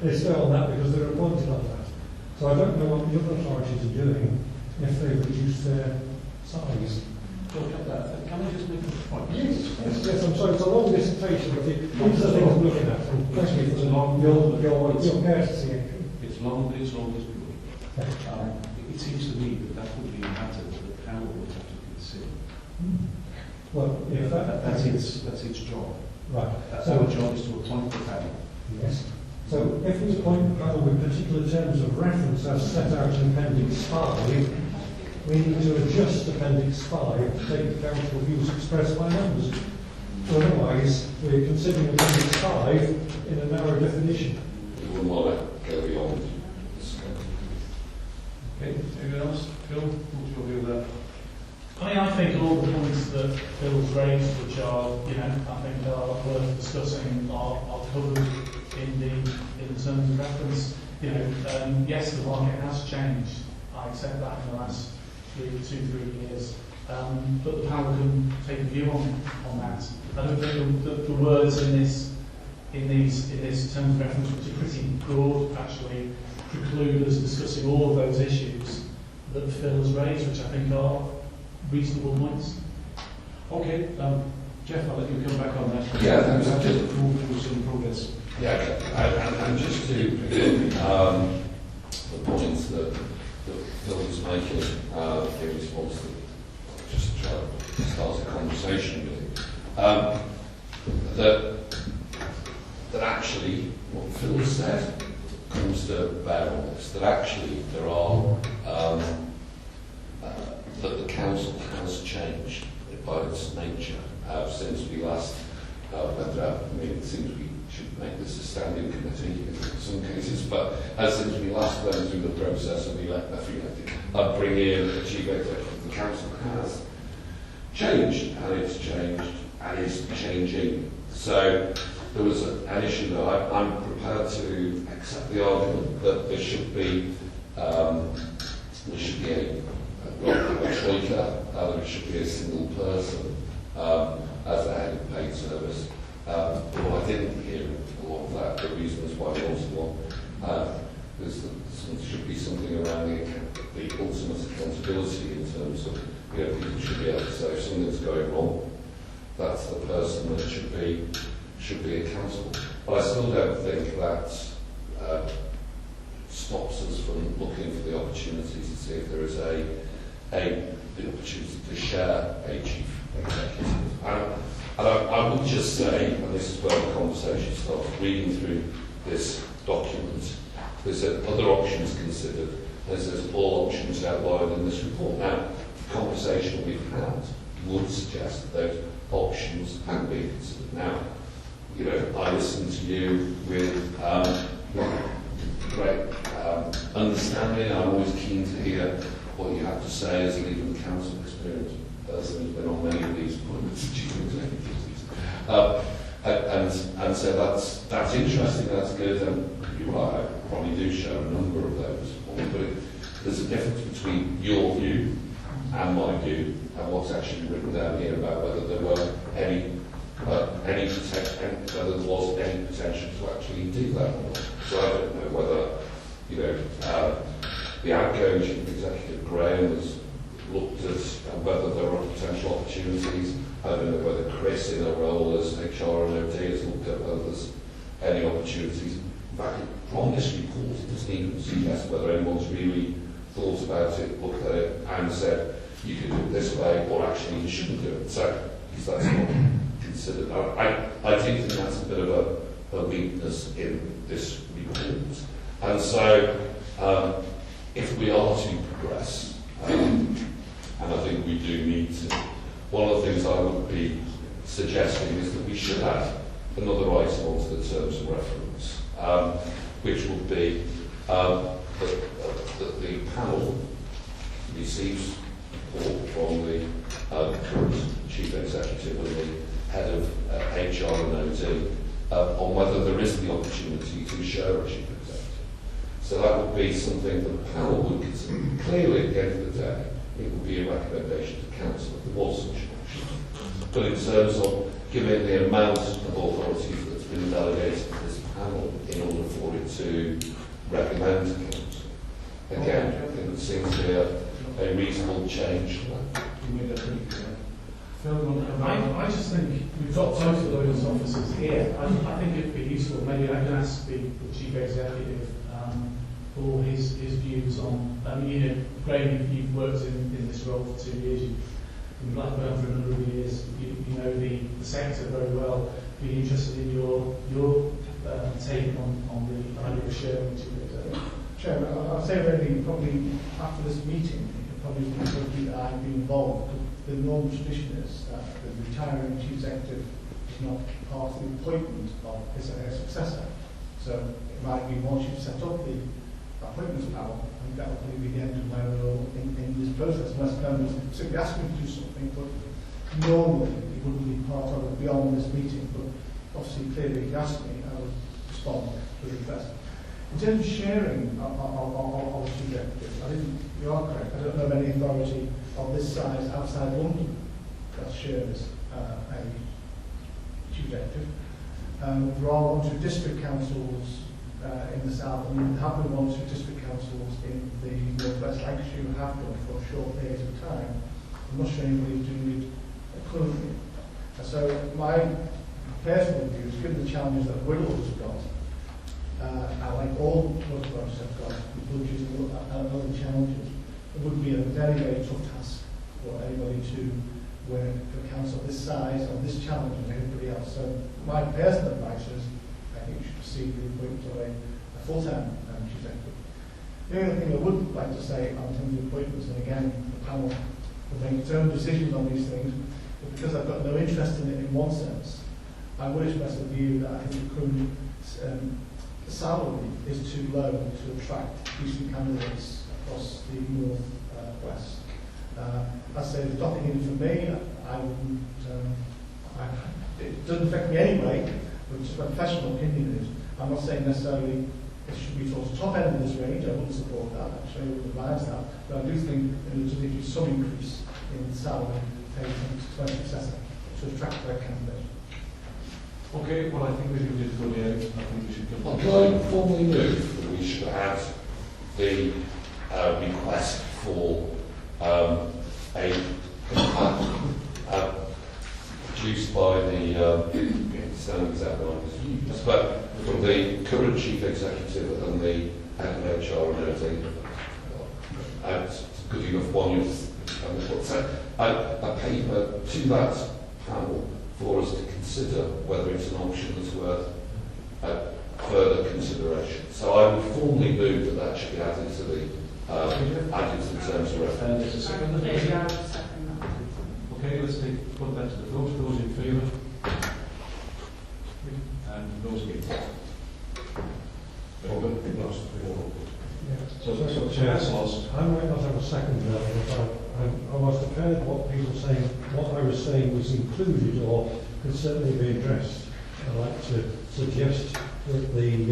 They stay on that because they're appointed on that. So I don't know what the other authorities are doing if they reduce their size. Can I just make a point? Yes, I'm sorry, it's a long dissertation, but these are things I'm looking at. Thank you for the long, your courtesy. It's long, but it's long as we look. It seems to me that would be a matter that the panel would have to consider. Well, if that's its job. Right. That's So our job, is to appoint the panel. yes. So if we appoint the panel with particular terms of reference as set out in Appendix 5, we need to adjust Appendix 5 to take account of views expressed by members. Otherwise, we're considering Appendix 5 in a narrow definition. We wouldn't want to go beyond this. Okay, anyone else? Phil, what's your view of that? I mean, I think all the points that Phil's raised, which are, I think are worth discussing, are covered in the terms of reference. Yes, the market has changed. I accept that in the last 3 years. But the panel can take a view on that. I don't think the words in this terms of reference, which are pretty broad, actually preclude us discussing all of those issues that Phil has raised, which I think are reasonable points. Okay, Jeff, I'll let you come back on that. Yeah, thanks. I've just moved through some progress. Yeah, and just to the points that Phil was making in response to just try to start a conversation with that actually what Phil said comes to bear on this, that actually there are that the council has changed by its nature since we last went out. I mean, it seems we should make this a standing committee in some cases, but since we last went through the process of bring in a chief executive, the council has changed, and it's changed, and is changing. So there was an issue that I'm prepared to accept the argument that there should be a troika, there should be a single person as the head of paid service. Well, I didn't hear a lot of that. The reasons why there was one is that there should be something around the ultimate accountability in terms of people should be able to say if something's going wrong, that's the person that should be accountable. But I still don't think that stops us from looking for the opportunities to see if there is the opportunity to share a chief executive. And I would just say, and this is where the conversation starts, reading through this document, there's other options considered, and it says all options outlined in this report. Now, the conversation we've had would suggest that those options can be considered. Now, I listen to you with great understanding. I'm always keen to hear what you have to say as a leader of the council experience person who's been on many of these appointments as chief executives. And so that's interesting, that's good, and you're right, I probably do share a number of those. But there's a difference between your view and my view and what's actually written down here about whether there were any whether there was any potential to actually do that or not. So I don't know whether the outgoing chief executive Graham has looked at whether there are potential opportunities. I don't know whether Chris, in a role as HR and OD, has looked at whether there's any opportunities. In fact, from this report, it doesn't even suggest whether anyone's really thought about it, looked at it, and said you could do it this way, or actually you shouldn't do it. So, because that's not considered. I do think that's a bit of a weakness in this report. And so, if we are to progress, and I think we do need to, one of the things I would be suggesting is that we should add another item onto the terms of reference, which would be that the panel receives support from the current chief executive and the head of HR and OD on whether there is the opportunity to share a chief executive. So that would be something that the panel would consider. Clearly, at the end of the day, it would be a recommendation to council if there was such an option. But in terms of giving the amount of authority that's been delegated to this panel in order for it to recommend to council. Again, I think it seems to be a reasonable change. I just think we've got both of those officers here. I think it'd be useful, maybe I can ask the Chief Executive for his views on, Graham, you've worked in this role for 2 years, you've been in Blackburn for a number of years, you know the sector very well. Be interested in your take on the idea of sharing Chairman, I'll say already, probably after this meeting, it probably be that I've been involved. The normal tradition is that the retiring chief executive is not part of the appointment of his or her successor. So it might be once you've set up the appointments panel, and that will probably be the end of my role in this process, unless members simply ask me to do something, but normally it wouldn't be part of it beyond this meeting. But obviously, clearly, if you ask me, I would respond to the request. In terms of sharing of chief executives, I think you are correct. I don't know of any authority of this size outside London that shares a chief executive. There are one or two district councils in the south, and there have been one or two district councils in the northwest Lancashire who have done for a short period of time. I'm not sure anybody doing it currently. So my personal view is, given the challenges that Whittle has got, I like all local authorities have got, budgets and other challenges, it would be a very, very tough task for anybody to work for a council this size or this challenge and everybody else. So my personal advice is, I think you should proceed with the appointment of a full-time chief executive. The only thing I would like to say on terms of appointments, and again, the panel will make its own decisions on these things, but because I've got no interest in it in one sense, I would express a view that I think the current salary is too low to attract decent candidates across the north west. I say there's nothing in it for me. I wouldn't. It doesn't affect me anyway. But just my professional opinion is, I'm not saying necessarily it should be towards the top end of this range. I wouldn't support that. Actually, I would advise that. But I do think there needs to be some increase in salary paid to 20% to attract their candidates. Okay, well, I think we've moved it fully out. I think we should come Well, on. can I formally move that we should add the request for a produced by the standing examiners, but from the current chief executive and the head of HR and everything, and good enough one a paper to that panel for us to consider whether it's an option that's worth further consideration. So I would formally move that that should be added to the terms of reference. There's a second. Okay, let's put that to the vote. Those in favour? And those against? Very good. So Chair's lost. I might not have a second now, but I was prepared what people saying, what I was saying was included or could certainly be addressed. I'd like to suggest that the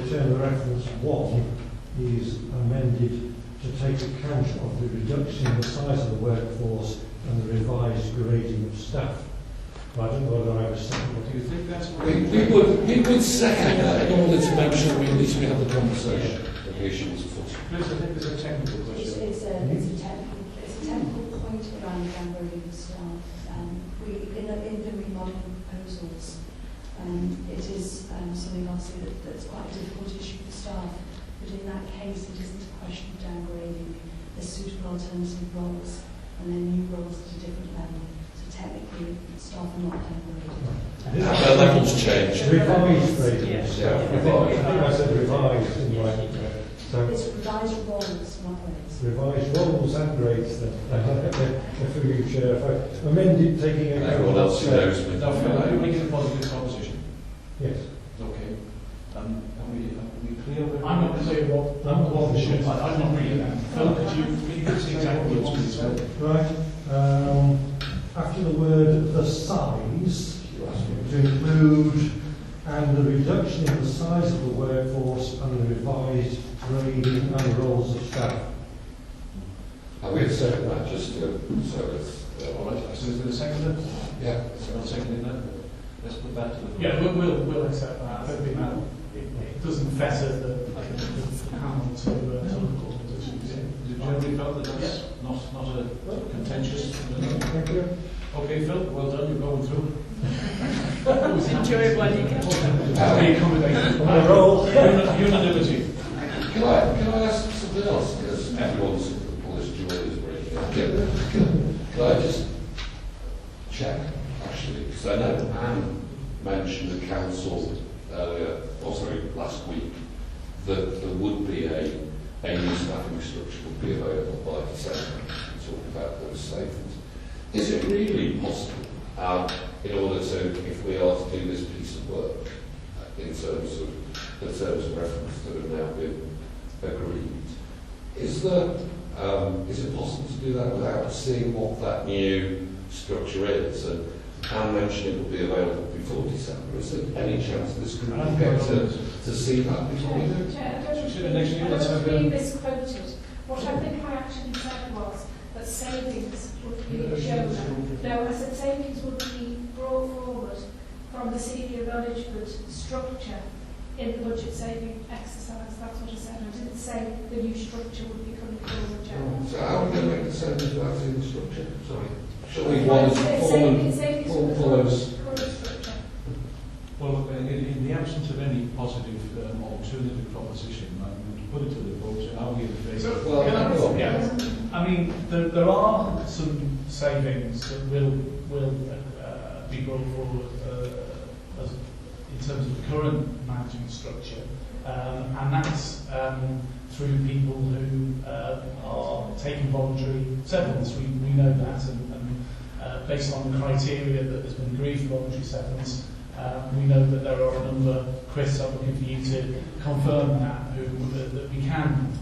term of reference 1 is amended to take account of the reduction in the size of the workforce and the revised grading of staff. I don't know whether I was saying. What do you think that's what We would second that in order to make sure we at least we have the conversation. The issue was put. Chris, I think there's a technical question. It's a technical point around grading staff. In the remodeling proposals, it is something obviously that's quite a difficult issue for staff. But in that case, it isn't a question of downgrading. There's suitable alternative roles, and then new roles at a different level. So technically, staff are not downgraded. Their levels change. Revised grading. Yeah, I think I said revised in my. So It's revised roles, not grades. revised roles and grades then. For you, Chair, if I amended taking account. Everyone else who knows me. Now, Phil, are you making a positive proposition? Yes. Okay. Are we clear? I'm not clear what I'm not reading that. Phil, could you see exactly what's been said? Right. After the word the size, to include and the reduction in the size of the workforce and the revised grading and roles of staff. And we've said that just to, so it's, All right. So is there a second? yeah. I'll second it now. Let's put that to the vote. Yeah, we'll accept that. I don't think that it doesn't fetter the panel to look at all the issues. Is it generally felt that that's not a contentious? Thank you. Okay, Phil, well done, you're going through. Enjoy it while you can. Unanimity. Can I ask something else? Because everyone's Polish joy is breaking out. Can I just check, actually? Because I know Anne mentioned the council earlier, last week, that there would be a new staffing structure would be available by December to talk about those savings. Is it really possible, in order to, if we are to do this piece of work, in terms of the terms of reference that have now been agreed, is it possible to do that without seeing what that new structure is? And Anne mentioned it will be available before December. Is there any chance this could get to see that before we do? Chair, I don't be misquoted. What I think I actually said was that savings would be shown. No, I said savings would be brought forward from the senior management structure in the budget saving exercise. That's what I said. I didn't say the new structure would be coming forward, Chair. So how are we going to make the savings without seeing the structure? Sorry. Surely one is follows. Well, in the absence of any positive alternative proposition, I would put it to the vote and argue in favour. I mean, there are some savings that will be brought forward in terms of the current management structure, and that's through people who are taking voluntary severance. We know that, and based on the criteria that has been agreed for voluntary severance, we know that there are a number. Chris, I'm looking for you to confirm that that we can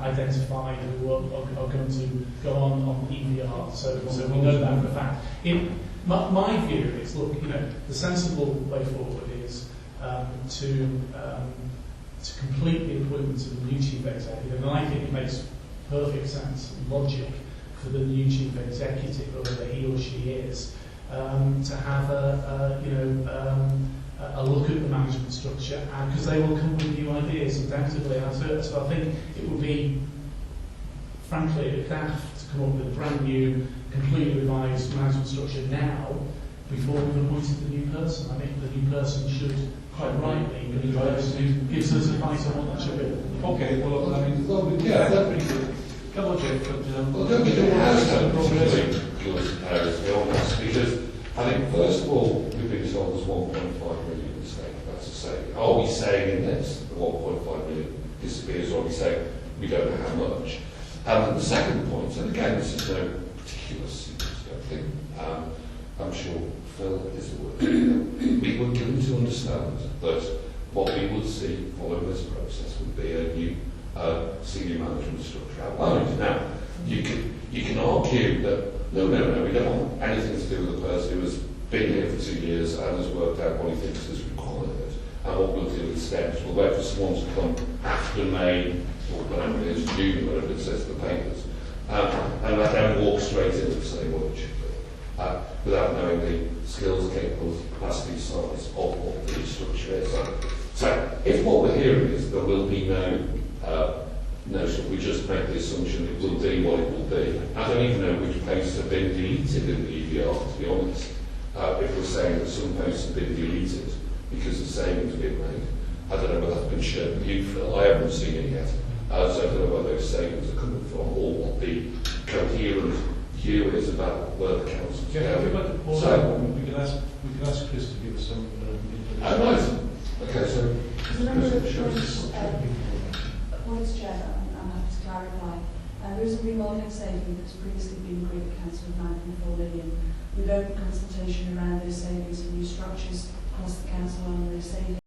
identify who are going to go on EVR. So we know that for a fact. My view is, look, the sensible way forward is to complete the appointment of the new chief executive, and I think it makes perfect sense, logic, for the new chief executive, whoever he or she is, to have a look at the management structure, because they will come with new ideas, undoubtedly. So I think it would be, frankly, a bit daft to come up with a brand new, completely revised management structure now, before we've appointed the new person. I think the new person should, quite rightly, be the person who gives us advice on what that should be. Okay, well, I mean, that's pretty good. Come on, Jeff, but... Well, don't get your hands down, particularly good areas, to be honest, because I think, first of all, we've been told there's 1.5 million mistake. That's a saying. Are we saying in this the 1.5 million disappears, or are we saying we don't know how much? And the second point, and again, this is no particular secret, I think, I'm sure Phil is the word. We were given to understand that what we would see following this process would be a new senior management structure outlined. Now, you can argue that no, we don't want anything to do with the person who has been here for 2 years and has worked out what he thinks is required. And what we'll do instead is we'll wait for someone to come after May, or whenever it is, June, whatever it says in the papers, and let them walk straight into saying what it should be, without knowing the skills, capability, capacity, size of what the structure is. So if what we're hearing is there will be no we just make the assumption it will be what it will be. I don't even know which posts have been deleted in the EVR, to be honest. If we're saying that some posts have been deleted because the savings have been made, I don't know whether that's been shared with you, Phil. I haven't seen it yet. So I don't know where those savings are coming from, or what the coherent view is about where the council's going. So we can ask Chris to give us some information. Okay, so There's a number of points, Chair, I'm happy to clarify. There is a remodelling saving that's previously been agreed at Council of 9.4 million. With open consultation around those savings and new structures across the council on those savings.